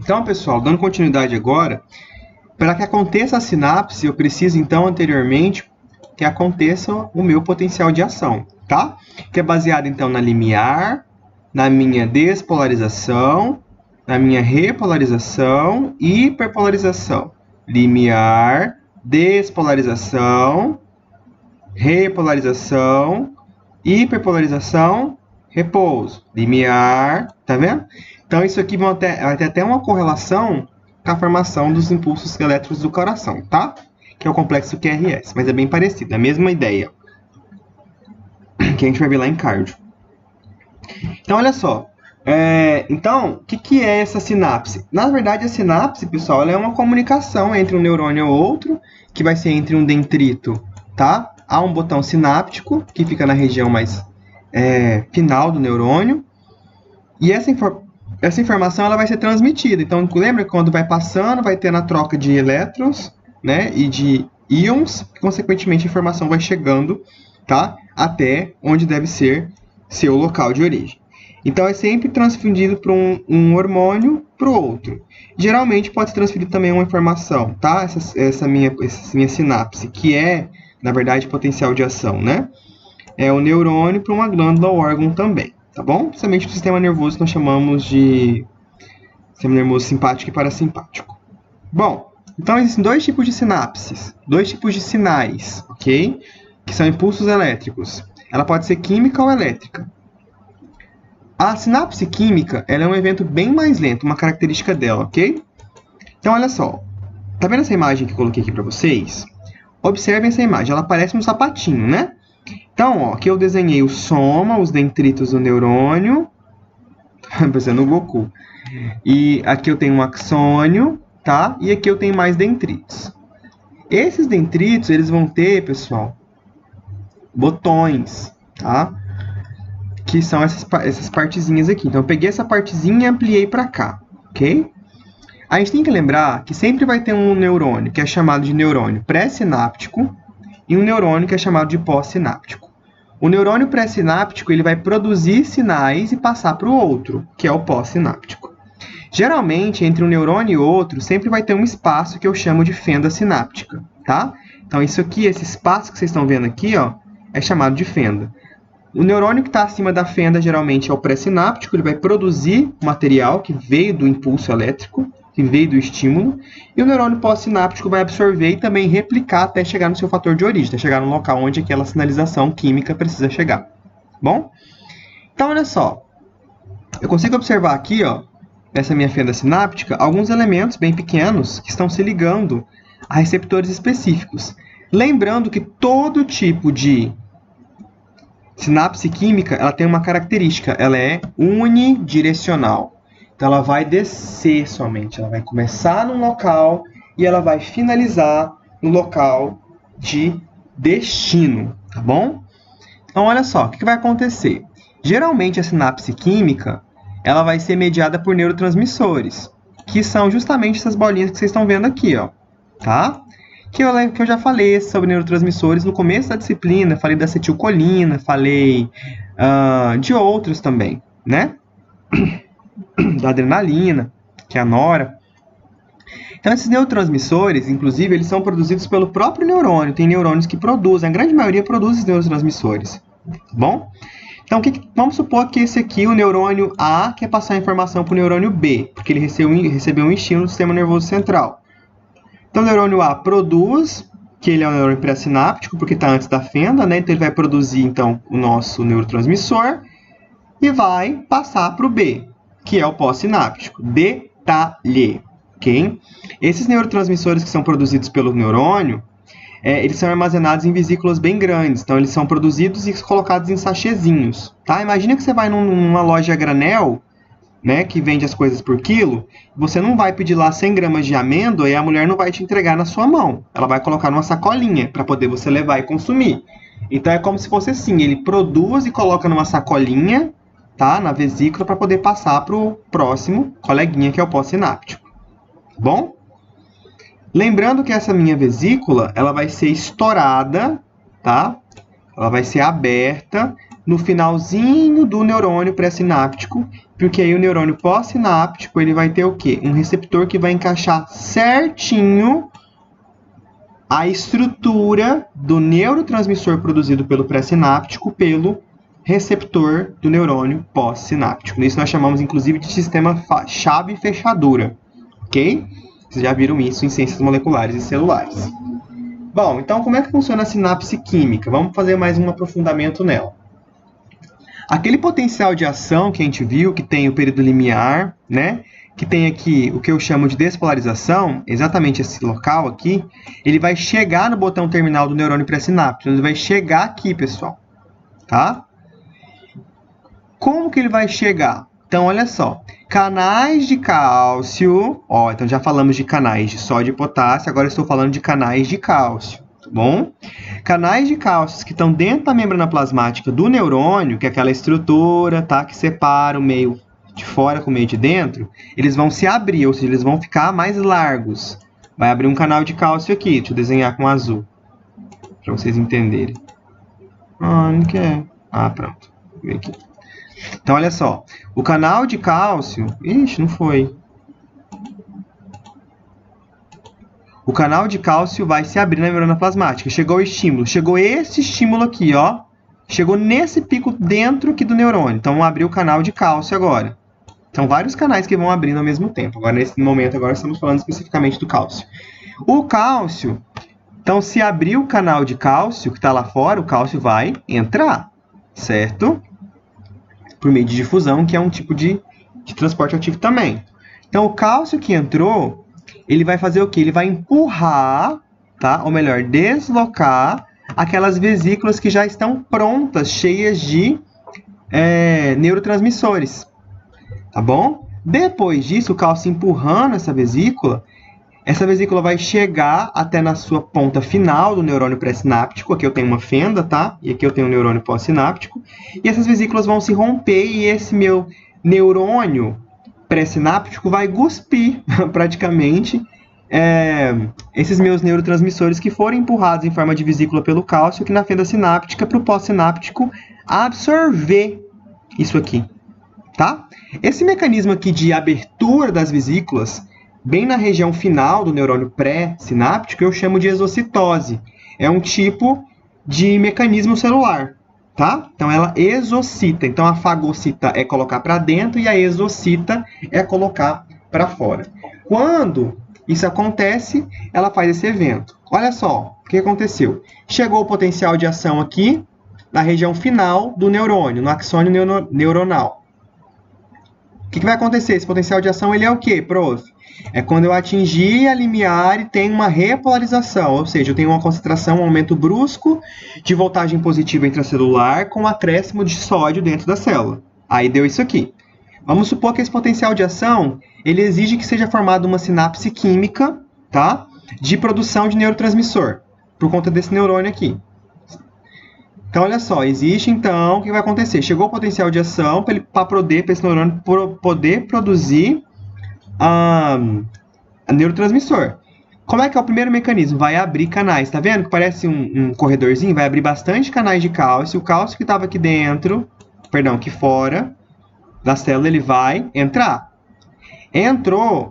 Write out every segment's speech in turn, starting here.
Então, pessoal, dando continuidade agora, para que aconteça a sinapse, eu preciso, então, anteriormente, que aconteça o meu potencial de ação, tá? Que é baseado, então, na limiar, na minha despolarização, na minha repolarização e hiperpolarização. Limiar, despolarização, repolarização, hiperpolarização, repouso. Limiar, tá vendo? Então, isso aqui vai ter até uma correlação com a formação dos impulsos elétricos do coração, tá? Que é o complexo QRS, mas é bem parecido, é a mesma ideia que a gente vai ver lá em cardio. Então, olha só. Então, o que é essa sinapse? Na verdade, a sinapse, pessoal, ela é uma comunicação entre um neurônio e outro, que vai ser entre um dendrito, tá? Há um botão sináptico, que fica na região mais final do neurônio, e essa informação ela vai ser transmitida. Então, lembra que quando vai passando, vai tendo a troca de elétrons, né, e de íons, consequentemente a informação vai chegando, tá, até onde deve ser seu local de origem. Então, é sempre transferido para um hormônio para o outro. Geralmente, pode ser transferido também uma informação, tá? Essa minha sinapse, que é, na verdade, potencial de ação, né? É o neurônio para uma glândula ou órgão também, tá bom? Principalmente o sistema nervoso nós chamamos de sistema nervoso simpático e parasimpático. Bom, então existem dois tipos de sinapses, dois tipos de sinais, ok? Que são impulsos elétricos. Ela pode ser química ou elétrica. A sinapse química, ela é um evento bem mais lento, uma característica dela, ok? Então, olha só. Tá vendo essa imagem que eu coloquei aqui para vocês? Observem essa imagem, ela parece um sapatinho, né? Então, ó, aqui eu desenhei o soma, os dendritos do neurônio. Pensando no Goku. E aqui eu tenho um axônio, tá? E aqui eu tenho mais dendritos. Esses dendritos, eles vão ter, pessoal, botões, tá? Que são essas partezinhas aqui. Então, eu peguei essa partezinha e ampliei para cá, ok? A gente tem que lembrar que sempre vai ter um neurônio, que é chamado de neurônio pré-sináptico, e um neurônio que é chamado de pós-sináptico. O neurônio pré-sináptico ele vai produzir sinais e passar para o outro, que é o pós-sináptico. Geralmente, entre um neurônio e outro, sempre vai ter um espaço que eu chamo de fenda sináptica, tá? Então, isso aqui, esse espaço que vocês estão vendo aqui, ó, é chamado de fenda. O neurônio que está acima da fenda, geralmente, é o pré-sináptico, ele vai produzir material que veio do impulso elétrico, que veio do estímulo, e o neurônio pós-sináptico vai absorver e também replicar até chegar no seu fator de origem, até chegar no local onde aquela sinalização química precisa chegar. Bom? Então, olha só. Eu consigo observar aqui, ó, nessa minha fenda sináptica, alguns elementos bem pequenos que estão se ligando a receptores específicos. Lembrando que todo tipo de sinapse química ela tem uma característica, ela é unidirecional. Então, ela vai descer somente, ela vai começar num local e ela vai finalizar no local de destino, tá bom? Então, olha só, o que vai acontecer? Geralmente, a sinapse química, ela vai ser mediada por neurotransmissores, que são justamente essas bolinhas que vocês estão vendo aqui, ó, tá? Que eu já falei sobre neurotransmissores no começo da disciplina, falei da acetilcolina, falei de outros também, né? Da adrenalina, que é a nora. Então, esses neurotransmissores, inclusive, eles são produzidos pelo próprio neurônio. Tem neurônios que produzem, a grande maioria produz esses neurotransmissores, tá bom? Então, vamos supor que esse aqui, o neurônio A, quer passar a informação para o neurônio B, porque ele recebeu um estímulo do sistema nervoso central. Então, o neurônio A produz, que ele é um neurônio pré-sináptico, porque está antes da fenda, né? Então, ele vai produzir, então, o nosso neurotransmissor e vai passar para o B, que é o pós-sináptico. Detalhe, ok? Esses neurotransmissores que são produzidos pelo neurônio, eles são armazenados em vesículas bem grandes. Então, eles são produzidos e colocados em sachêzinhos, tá? Imagina que você vai numa loja a granel, né, que vende as coisas por quilo, você não vai pedir lá 100 gramas de amêndoa e a mulher não vai te entregar na sua mão. Ela vai colocar numa sacolinha para poder você levar e consumir. Então, é como se fosse assim, ele produz e coloca numa sacolinha, tá, na vesícula, para poder passar para o próximo coleguinha, que é o pós-sináptico. Bom? Lembrando que essa minha vesícula, ela vai ser estourada, tá? Ela vai ser aberta no finalzinho do neurônio pré-sináptico Porque aí o neurônio pós-sináptico, ele vai ter o quê? Um receptor que vai encaixar certinho a estrutura do neurotransmissor produzido pelo pré-sináptico pelo receptor do neurônio pós-sináptico. Isso nós chamamos, inclusive, de sistema chave-fechadura, ok? Vocês já viram isso em ciências moleculares e celulares. Bom, então como é que funciona a sinapse química? Vamos fazer mais um aprofundamento nela. Aquele potencial de ação que a gente viu, que tem o período limiar, né? Que tem aqui o que eu chamo de despolarização, exatamente esse local aqui, ele vai chegar no botão terminal do neurônio pré-sináptico. Ele vai chegar aqui, pessoal. Tá? Como que ele vai chegar? Então, olha só. Canais de cálcio. Ó, então já falamos de canais de sódio e potássio. Agora eu estou falando de canais de cálcio. Tá bom? Canais de cálcio que estão dentro da membrana plasmática do neurônio, que é aquela estrutura, tá? Que separa o meio de fora com o meio de dentro, eles vão se abrir, ou seja, eles vão ficar mais largos. Vai abrir um canal de cálcio aqui. Deixa eu desenhar com azul, para vocês entenderem. Ah, não quer. Ah, pronto. Vou ver aqui. Então, olha só. O canal de cálcio... Ixi, não foi. O canal de cálcio vai se abrir na membrana plasmática. Chegou o estímulo. Chegou esse estímulo aqui, ó. Chegou nesse pico dentro aqui do neurônio. Então, vamos abrir o canal de cálcio agora. São vários canais que vão abrindo ao mesmo tempo. Agora, nesse momento, agora estamos falando especificamente do cálcio. O cálcio... Então, se abrir o canal de cálcio, que está lá fora, o cálcio vai entrar, certo? Por meio de difusão, que é um tipo de transporte ativo também. Então, o cálcio que entrou, ele vai fazer o quê? Ele vai empurrar, tá? Ou melhor, deslocar aquelas vesículas que já estão prontas, cheias de neurotransmissores, tá bom? Depois disso, o cálcio empurrando essa vesícula vai chegar até na sua ponta final do neurônio pré-sináptico. Aqui eu tenho uma fenda, tá? E aqui eu tenho um neurônio pós-sináptico. E essas vesículas vão se romper e esse meu neurônio pré-sináptico vai cuspir, praticamente, esses meus neurotransmissores que foram empurrados em forma de vesícula pelo cálcio, aqui na fenda sináptica, para o pós-sináptico absorver isso aqui, tá? Esse mecanismo aqui de abertura das vesículas, bem na região final do neurônio pré-sináptico, eu chamo de exocitose. É um tipo de mecanismo celular, tá? Então, ela exocita. Então, a fagocita é colocar para dentro e a exocita é colocar para fora. Quando isso acontece, ela faz esse evento. Olha só o que aconteceu. Chegou o potencial de ação aqui na região final do neurônio, no axônio neuronal. O que vai acontecer? Esse potencial de ação ele é o quê, prof? É quando eu atingir a limiar e tem uma repolarização, ou seja, eu tenho uma concentração, um aumento brusco de voltagem positiva intracelular com acréscimo de sódio dentro da célula. Aí deu isso aqui. Vamos supor que esse potencial de ação, ele exige que seja formada uma sinapse química, tá? De produção de neurotransmissor, por conta desse neurônio aqui. Então, olha só, existe então, o que vai acontecer? Chegou o potencial de ação para esse neurônio poder produzir a neurotransmissor. Como é que é o primeiro mecanismo? Vai abrir canais, tá vendo? Que parece um corredorzinho, vai abrir bastante canais de cálcio. O cálcio que estava aqui dentro, perdão, aqui fora da célula, ele vai entrar. Entrou,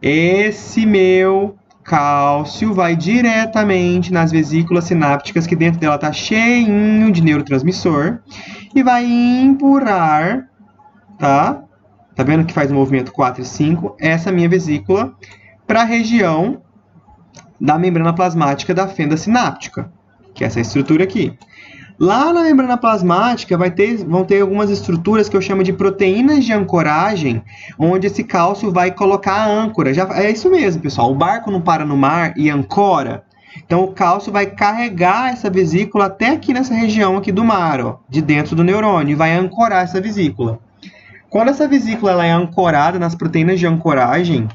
esse meu cálcio vai diretamente nas vesículas sinápticas, que dentro dela está cheinho de neurotransmissor, e vai empurrar, tá? Tá vendo que faz o movimento 4 e 5? Essa minha vesícula para a região da membrana plasmática da fenda sináptica, que é essa estrutura aqui. Lá na membrana plasmática vão ter algumas estruturas que eu chamo de proteínas de ancoragem, onde esse cálcio vai colocar a âncora. É isso mesmo, pessoal. O barco não para no mar e ancora. Então, o cálcio vai carregar essa vesícula até aqui nessa região aqui do mar, ó, de dentro do neurônio, e vai ancorar essa vesícula. Quando essa vesícula ela é ancorada nas proteínas de ancoragem,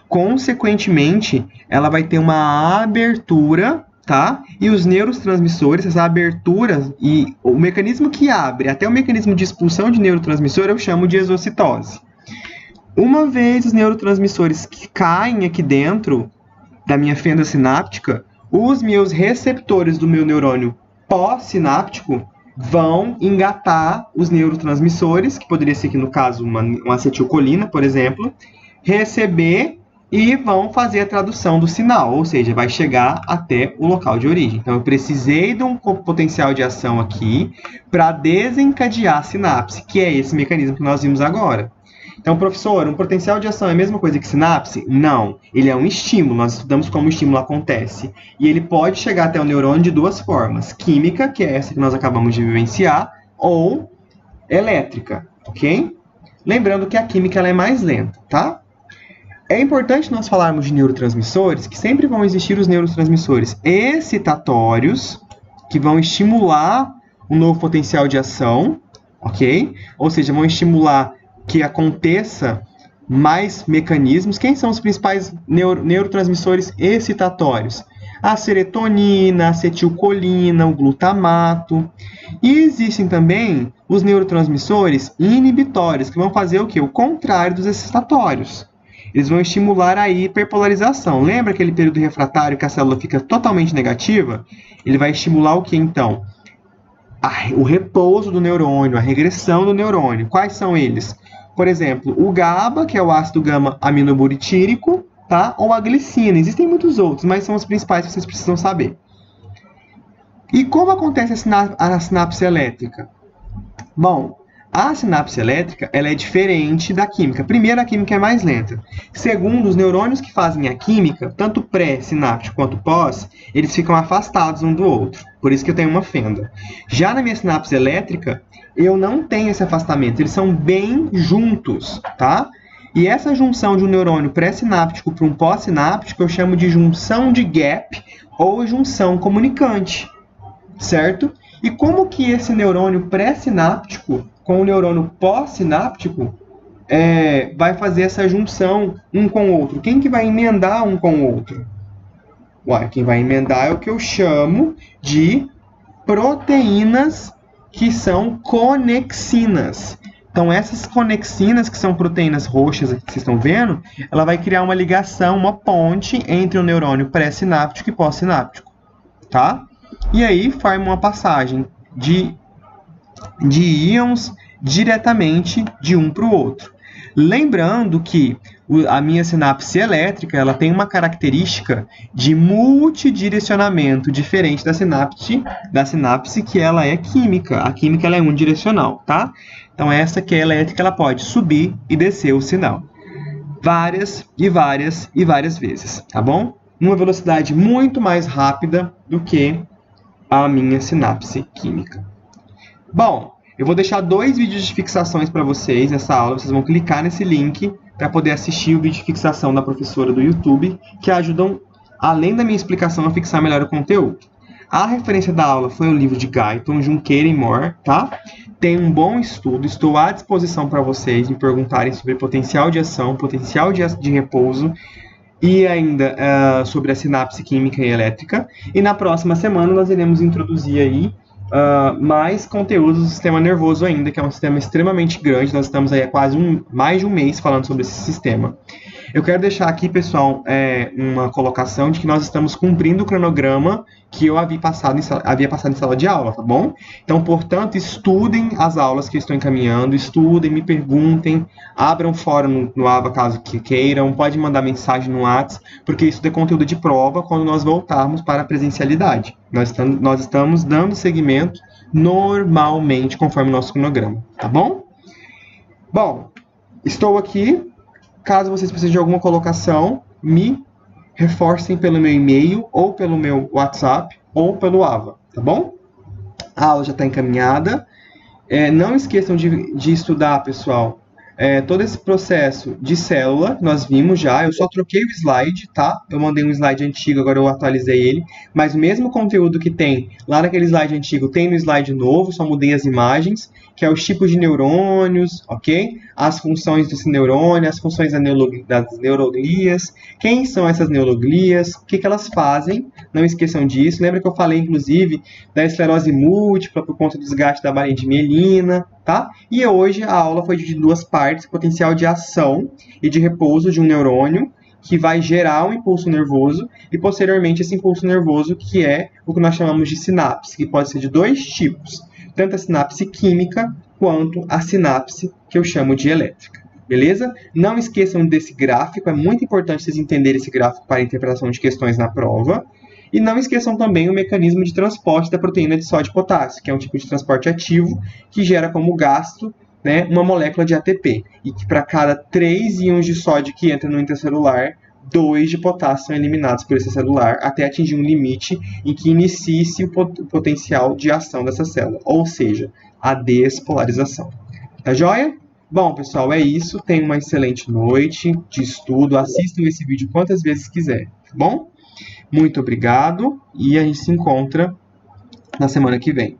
consequentemente, ela vai ter uma abertura, tá? E os neurotransmissores, essa abertura e o mecanismo que abre até o mecanismo de expulsão de neurotransmissor eu chamo de exocitose. Uma vez os neurotransmissores que caem aqui dentro da minha fenda sináptica, os meus receptores do meu neurônio pós-sináptico vão engatar os neurotransmissores, que poderia ser aqui no caso uma acetilcolina, por exemplo, receber e vão fazer a tradução do sinal, ou seja, vai chegar até o local de origem. Então, eu precisei de um potencial de ação aqui para desencadear a sinapse, que é esse mecanismo que nós vimos agora. Então, professor, um potencial de ação é a mesma coisa que sinapse? Não. Ele é um estímulo, nós estudamos como o estímulo acontece. E ele pode chegar até o neurônio de duas formas. Química, que é essa que nós acabamos de vivenciar, ou elétrica, ok? Lembrando que a química ela é mais lenta, tá? É importante nós falarmos de neurotransmissores, que sempre vão existir os neurotransmissores excitatórios, que vão estimular um novo potencial de ação, ok? Ou seja, vão estimular que aconteça mais mecanismos. Quem são os principais neurotransmissores excitatórios? A serotonina, a acetilcolina, o glutamato. E existem também os neurotransmissores inibitórios, que vão fazer o quê? O contrário dos excitatórios. Eles vão estimular a hiperpolarização. Lembra aquele período refratário que a célula fica totalmente negativa? Ele vai estimular o que, então? O repouso do neurônio, a regressão do neurônio. Quais são eles? Por exemplo, o GABA, que é o ácido gama-aminobutírico, tá? Ou a glicina. Existem muitos outros, mas são os principais que vocês precisam saber. E como acontece a sinapse elétrica? Bom, a sinapse elétrica ela é diferente da química. Primeiro, a química é mais lenta. Segundo, os neurônios que fazem a química, tanto pré-sináptico quanto pós, eles ficam afastados um do outro. Por isso que eu tenho uma fenda. Já na minha sinapse elétrica, eu não tenho esse afastamento. Eles são bem juntos, tá? E essa junção de um neurônio pré-sináptico para um pós-sináptico eu chamo de junção de gap ou junção comunicante, certo? E como que esse neurônio pré-sináptico com o neurônio pós-sináptico vai fazer essa junção um com o outro? Quem que vai emendar um com o outro? Ué, quem vai emendar é o que eu chamo de proteínas que são conexinas. Então, essas conexinas, que são proteínas roxas que vocês estão vendo, ela vai criar uma ligação, uma ponte entre o neurônio pré-sináptico e pós-sináptico, tá? E aí forma uma passagem de íons diretamente de um para o outro. Lembrando que a minha sinapse elétrica ela tem uma característica de multidirecionamento diferente da sinapse que ela é química. A química ela é unidirecional, tá? Então essa que é elétrica ela pode subir e descer o sinal várias e várias e várias vezes, tá bom? Numa velocidade muito mais rápida do que a minha sinapse química. Bom, eu vou deixar 2 vídeos de fixações para vocês nessa aula. Vocês vão clicar nesse link para poder assistir o vídeo de fixação da professora do YouTube, que ajudam, além da minha explicação, a fixar melhor o conteúdo. A referência da aula foi o livro de Guyton, Junqueira e Moore, tá? Tem um bom estudo, estou à disposição para vocês me perguntarem sobre potencial de ação, potencial de repouso, e ainda sobre a sinapse química e elétrica. E na próxima semana nós iremos introduzir aí mais conteúdos do sistema nervoso ainda, que é um sistema extremamente grande. Nós estamos aí há quase mais de um mês falando sobre esse sistema. Eu quero deixar aqui, pessoal, uma colocação de que nós estamos cumprindo o cronograma que eu havia passado em sala de aula, tá bom? Então, portanto, estudem as aulas que eu estou encaminhando, estudem, me perguntem, abram fórum no Ava caso que queiram, pode mandar mensagem no WhatsApp, porque isso é conteúdo de prova quando nós voltarmos para a presencialidade. Nós estamos dando seguimento normalmente conforme o nosso cronograma, tá bom? Bom, estou aqui. Caso vocês precisem de alguma colocação, me reforcem pelo meu e-mail, ou pelo meu WhatsApp, ou pelo Ava, tá bom? A aula já está encaminhada. Não esqueçam de estudar, pessoal, todo esse processo de célula, nós vimos já. Eu só troquei o slide, tá? Eu mandei um slide antigo, agora eu atualizei ele. Mas o mesmo conteúdo que tem lá naquele slide antigo, tem no slide novo, só mudei as imagens, que é os tipos de neurônios, ok? As funções desse neurônio, as funções das neuroglias, quem são essas neuroglias, o que elas fazem, não esqueçam disso. Lembra que eu falei, inclusive, da esclerose múltipla por conta do desgaste da bainha de mielina, tá? E hoje a aula foi de 2 partes, potencial de ação e de repouso de um neurônio, que vai gerar um impulso nervoso, e posteriormente esse impulso nervoso que é o que nós chamamos de sinapse, que pode ser de 2 tipos. tanto a sinapse química quanto a sinapse que eu chamo de elétrica. Beleza? Não esqueçam desse gráfico, é muito importante vocês entenderem esse gráfico para a interpretação de questões na prova. E não esqueçam também o mecanismo de transporte da proteína de sódio e potássio, que é um tipo de transporte ativo que gera como gasto, né, uma molécula de ATP. E que para cada 3 íons de sódio que entram no intracelular, 2 de potássio são eliminados por esse celular até atingir um limite em que inicie-se o potencial de ação dessa célula, ou seja, a despolarização. Tá joia? Bom, pessoal, é isso. Tenham uma excelente noite de estudo. Assistam esse vídeo quantas vezes quiserem, tá bom? Muito obrigado e a gente se encontra na semana que vem.